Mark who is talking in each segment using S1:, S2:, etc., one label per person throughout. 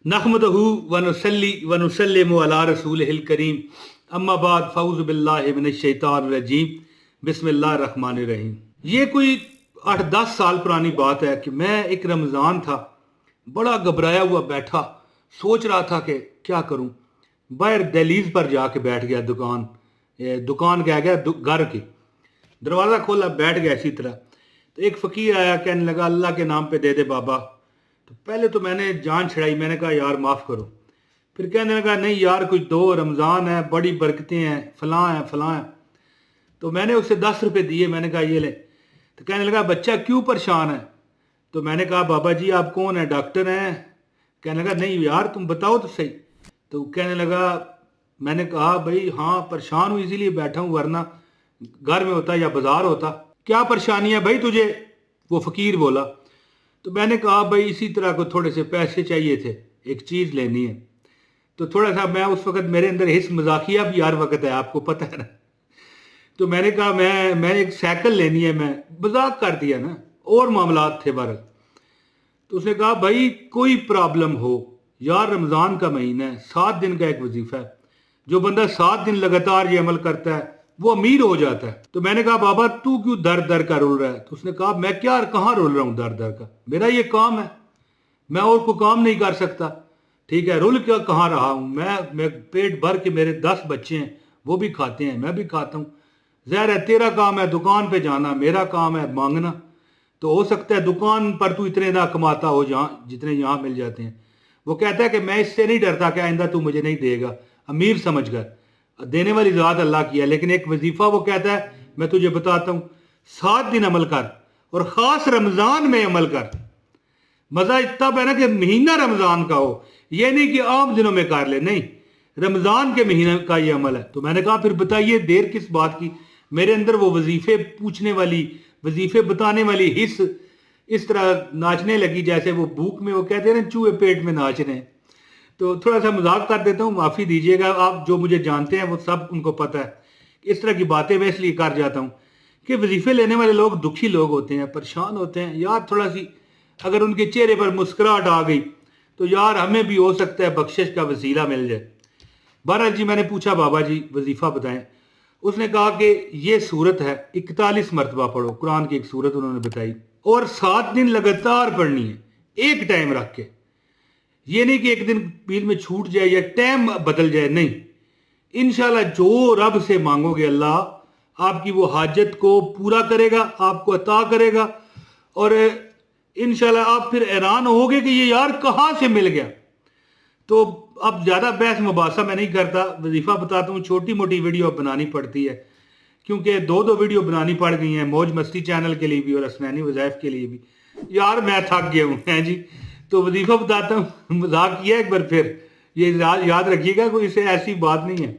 S1: नहमदहु व नुसल्ली व नुसल्लिमु अला रसूलिहिल करीम अम्मा बाद फ़ऊज़ु बिल्लाहि मिनश शैतानिर रजीम बिस्मिल्लाहिर रहमानिर रहीम। ये कोई 8-10 साल पुरानी बात है कि मैं एक रमज़ान था, बड़ा घबराया हुआ बैठा, सोच रहा था कि क्या करूं। बाहर दहलीज पर जाके बैठ गया, दुकान कह गया घर की, दरवाज़ा खोला, बैठ गया इसी तरह। तो एक फ़कीर आया, कहने लगा अल्लाह के नाम पे दे दे बाबा। तो पहले तो मैंने जान छड़ाई, मैंने कहा यार माफ़ करो। फिर कहने लगा नहीं यार कुछ दो, रमज़ान है, बड़ी बरकतें हैं, फलां है। तो मैंने उसे 10 रुपये दिए, मैंने कहा ये ले। तो कहने लगा बच्चा क्यों परेशान है? तो मैंने कहा बाबा जी आप कौन है, डॉक्टर हैं? कहने लगा नहीं यार तुम बताओ तो सही। तो कहने लगा, मैंने कहा भाई हाँ परेशान हूँ इसीलिए बैठा हूँ, वरना घर में होता या बाजार होता। क्या परेशानी है भाई तुझे? वो फ़कीर बोला। तो मैंने कहा भाई इसी तरह को थोड़े से पैसे चाहिए थे, एक चीज़ लेनी है। तो थोड़ा सा मैं उस वक्त, मेरे अंदर हिस्स मजाकिया भी हर वक्त है, आपको पता है ना। तो मैंने कहा मैं एक साइकिल लेनी है, मैं मजाक कर दिया ना, और मामलात थे बारह। तो उसने कहा भाई कोई प्रॉब्लम हो यार, रमज़ान का महीना है, 7 दिन का एक वजीफा है, जो बंदा 7 दिन लगातार ये अमल करता है वो अमीर हो जाता है। तो मैंने कहा बाबा तू क्यों दर दर का रोल रहा है? तो उसने कहा मैं क्या कहाँ रोल रहा हूँ दर दर का, मेरा ये काम है, मैं और कोई काम नहीं कर सकता। ठीक है, रोल क्या कहाँ रहा हूँ मैं पेट भर के, मेरे 10 बच्चे हैं, वो भी खाते हैं, मैं भी खाता हूँ। ज़ाहिर है तेरा काम है दुकान पे जाना, मेरा काम है मांगना। तो हो सकता है दुकान पर तू इतने ना कमाता हो जहाँ जितने यहाँ मिल जाते हैं। वो कहता है कि मैं इससे नहीं डरता कि आइंदा तू मुझे नहीं देगा, अमीर समझ कर, देने वाली ज़ात अल्लाह की है। लेकिन एक वजीफा वो कहता है मैं तुझे बताता हूँ, 7 दिन अमल कर, और ख़ास रमज़ान में अमल कर। मज़ा तब है ना कि महीना रमज़ान का हो, ये नहीं कि आम दिनों में कर ले, नहीं, रमज़ान के महीने का ये अमल है। तो मैंने कहा फिर बताइए देर किस बात की? मेरे अंदर वो वजीफे पूछने वाली, वजीफे बताने वाली हिस्स इस तरह नाचने लगी जैसे वो भूख में, वो कहते हैं ना चूहे पेट में नाच रहे हैं। तो थोड़ा सा मजाक कर देता हूँ, माफ़ी दीजिएगा। आप जो मुझे जानते हैं वो सब उनको पता है इस तरह की बातें मैं इसलिए कर जाता हूँ कि वजीफे लेने वाले लोग दुखी लोग होते हैं, परेशान होते हैं यार। थोड़ा सी अगर उनके चेहरे पर मुस्कुराहट आ गई तो यार हमें भी हो सकता है बख्शिश का वसीला मिल जाए। बहरहाल जी मैंने पूछा बाबा जी वजीफा बताएं। उसने कहा कि ये सूरत है, 41 मरतबा पढ़ो, कुरान की एक सूरत उन्होंने बताई, और 7 दिन लगातार पढ़नी है, एक टाइम रख के। ये नहीं कि एक दिन बीच में छूट जाए या टाइम बदल जाए, नहीं। इंशाल्लाह जो रब से मांगोगे अल्लाह आपकी वो हाजत को पूरा करेगा, आपको अता करेगा। और इंशाल्लाह आप फिर हैरान होगे कि ये यार कहाँ से मिल गया। तो अब ज़्यादा बहस मुबासा मैं नहीं करता, वजीफ़ा बताता हूँ। छोटी मोटी वीडियो बनानी पड़ती है क्योंकि दो वीडियो बनानी पड़ गई हैं, मौज मस्ती चैनल के लिए भी और असनैनी वज़ाइफ के लिए भी। यार मैं थक गया हूँ हैं जी। तो वजीफ़ा बताता हूँ, मजाक किया एक बार, फिर ये याद रखिएगा, कोई इसे ऐसी बात नहीं है।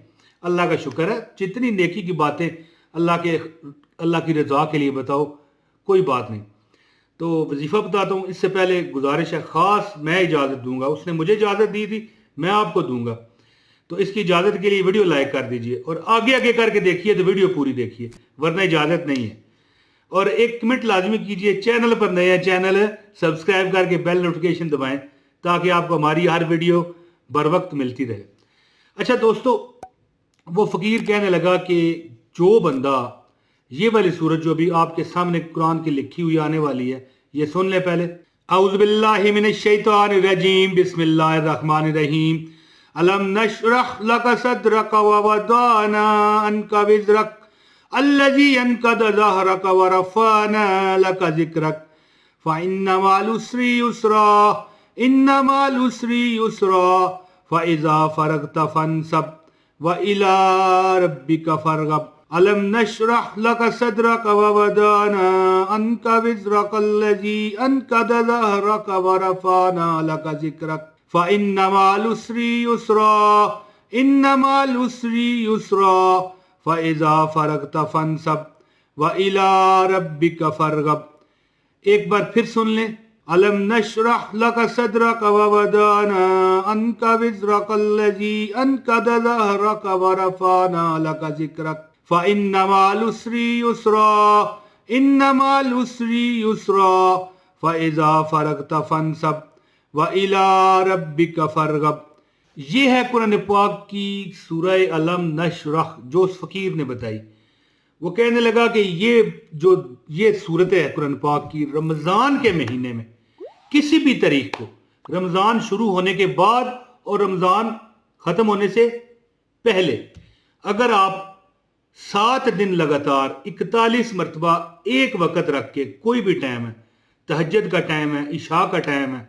S1: अल्लाह का शुक्र है, जितनी नेकी की बातें अल्लाह की रज़ा के लिए बताओ, कोई बात नहीं। तो वजीफ़ा बताता हूँ। इससे पहले गुजारिश है, ख़ास मैं इजाज़त दूंगा, उसने मुझे इजाज़त दी थी, मैं आपको दूंगा। तो इसकी इजाज़त के लिए वीडियो लाइक कर दीजिए और आगे आगे करके देखिए, तो वीडियो पूरी देखिए, वरना इजाज़त नहीं है। और एक कमेंट लाजमी कीजिए, चैनल पर नए हैं, चैनल है सब्सक्राइब करके बेल नोटिफिकेशन दबाएं ताकि आपको हमारी हर वीडियो बर वक्त मिलती रहे। अच्छा दोस्तों, वो फ़कीर कहने लगा कि जो बंदा ये वाली सूरत जो भी आपके सामने कुरान की लिखी हुई आने वाली है, ये सुन ले पहले। औज़ु बिल्लाहि मिनश शैतानिर रजीम, बिस्मिल्लाहिर रहमानिर रहीम। अलम नशरह लक सदरक व वदाना अन्का विज़रक अल्लज़ी अनक़द ज़हरक व रफ़अना लक ज़िक्रक फ़इन्न मअल उसरि युस्रा इन्न मअल उसरि युस्रा फ़इज़ा फ़रग़त फ़ंसब व इला रब्बिका फ़रग़ब। अलम नशरह लक सदरक व वदाना अन्का विज़रक अल्लज़ी अनक़द ज़हरक व रफ़अना लक ज़िक्रक फ़इन्न मअल उसरि युस्रा इन्न मअल उसरि युस्रा फ़इज़ा फ़रग़त फ़ंसब व इला रब्बिका फ़रग़ब। एक बार फिर सुन लें। अलम नशरह लक सदरक व वदाना अन्का विज़रक अल्लज़ी अनक़द ज़हरक व रफ़अना लक ज़िक्रक फ़इन्न मअल उसरि युस्रा इन्न मअल उसरि युस्रा फ़इज़ा फ़रग़त फ़ंसब وَإِلَىٰ رَبِّكَ فَارْغَب۔ یہ ہے قرآن پاک کی سورہ علم نشرح جو اس فقیر نے بتائی۔ وہ کہنے لگا کہ یہ صورت ہے قرآن پاک کی رمضان کے مہینے میں کسی بھی تاریخ کو، رمضان شروع ہونے کے بعد اور رمضان ختم ہونے سے پہلے، اگر آپ 7 دن لگاتار 41 مرتبہ ایک وقت رکھ کے، کوئی بھی ٹائم ہے، تہجد کا ٹائم ہے، عشاء کا ٹائم ہے،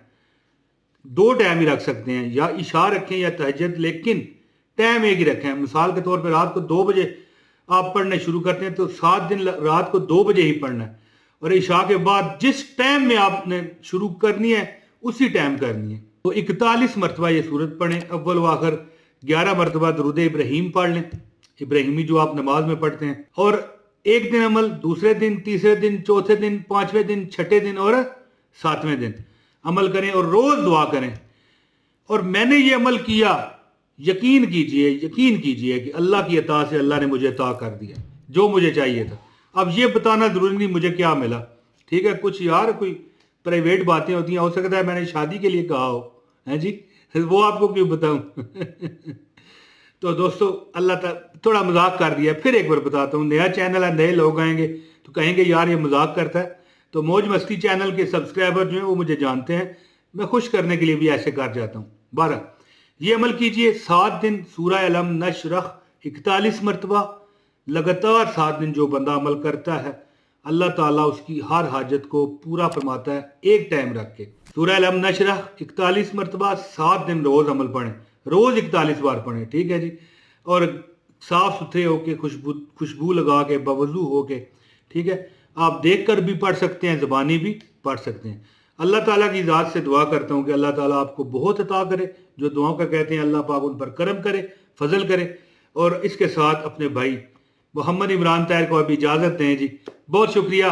S1: 2 ٹائم ہی رکھ سکتے ہیں، یا عشاء رکھیں یا تہجد، لیکن ٹائم ایک ہی رکھیں۔ مثال کے طور پہ رات کو 2 بجے آپ پڑھنے شروع کرتے ہیں تو 7 دن رات کو 2 بجے ہی پڑھنا ہے، اور عشاء کے بعد جس ٹائم میں آپ نے شروع کرنی ہے اسی ٹائم کرنی ہے۔ تو 41 مرتبہ یہ سورت پڑھیں، اول و آخر 11 مرتبہ درود ابراہیم پڑھ لیں، ابراہیمی جو آپ نماز میں پڑھتے ہیں، اور ایک دن عمل، دوسرے دن، تیسرے دن، چوتھے دن، 5ویں دن، چھٹے دن اور 7ویں دن عمل کریں، اور روز دعا کریں۔ اور میں نے یہ عمل کیا، یقین کیجئے کہ اللہ کی عطا سے اللہ نے مجھے عطا کر دیا جو مجھے چاہیے تھا۔ اب یہ بتانا ضروری نہیں مجھے کیا ملا، ٹھیک ہے، کچھ یار کوئی پرائیویٹ باتیں ہوتی ہیں، ہو سکتا ہے میں نے شادی کے لیے کہا ہو، ہیں جی، وہ آپ کو کیوں بتاؤں۔ تو دوستو، اللہ تعالیٰ تھوڑا مذاق کر دیا، پھر ایک بار بتاتا ہوں، نیا چینل ہے، نئے لوگ آئیں گے تو کہیں گے یار یہ مذاق کرتا ہے، تو موج مستی چینل کے سبسکرائبر جو ہیں وہ مجھے جانتے ہیں، میں خوش کرنے کے لیے بھی ایسے کر جاتا ہوں۔ 12 یہ عمل کیجئے، 7 دن سورہ علم نشرح 41 مرتبہ لگاتار 7 دن جو بندہ عمل کرتا ہے، اللہ تعالیٰ اس کی ہر حاجت کو پورا فرماتا ہے، ایک ٹائم رکھ کے۔ سورہ علم نشرح 41 مرتبہ 7 دن روز عمل پڑھیں، روز 41 بار پڑھیں، ٹھیک ہے جی، اور صاف ستھرے ہو کے، خوشبو لگا کے، باوضو ہو کے، ٹھیک ہے، آپ دیکھ کر بھی پڑھ سکتے ہیں، زبانی بھی پڑھ سکتے ہیں۔ اللہ تعالیٰ کی ذات سے دعا کرتا ہوں کہ اللہ تعالیٰ آپ کو بہت عطا کرے، جو دعاؤں کا کہتے ہیں اللہ پاک ان پر کرم کرے، فضل کرے، اور اس کے ساتھ اپنے بھائی محمد عمران طاہر کو ابھی اجازت دیں جی۔ بہت شکریہ،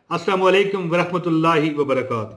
S1: السلام علیکم ورحمۃ اللہ وبرکاتہ۔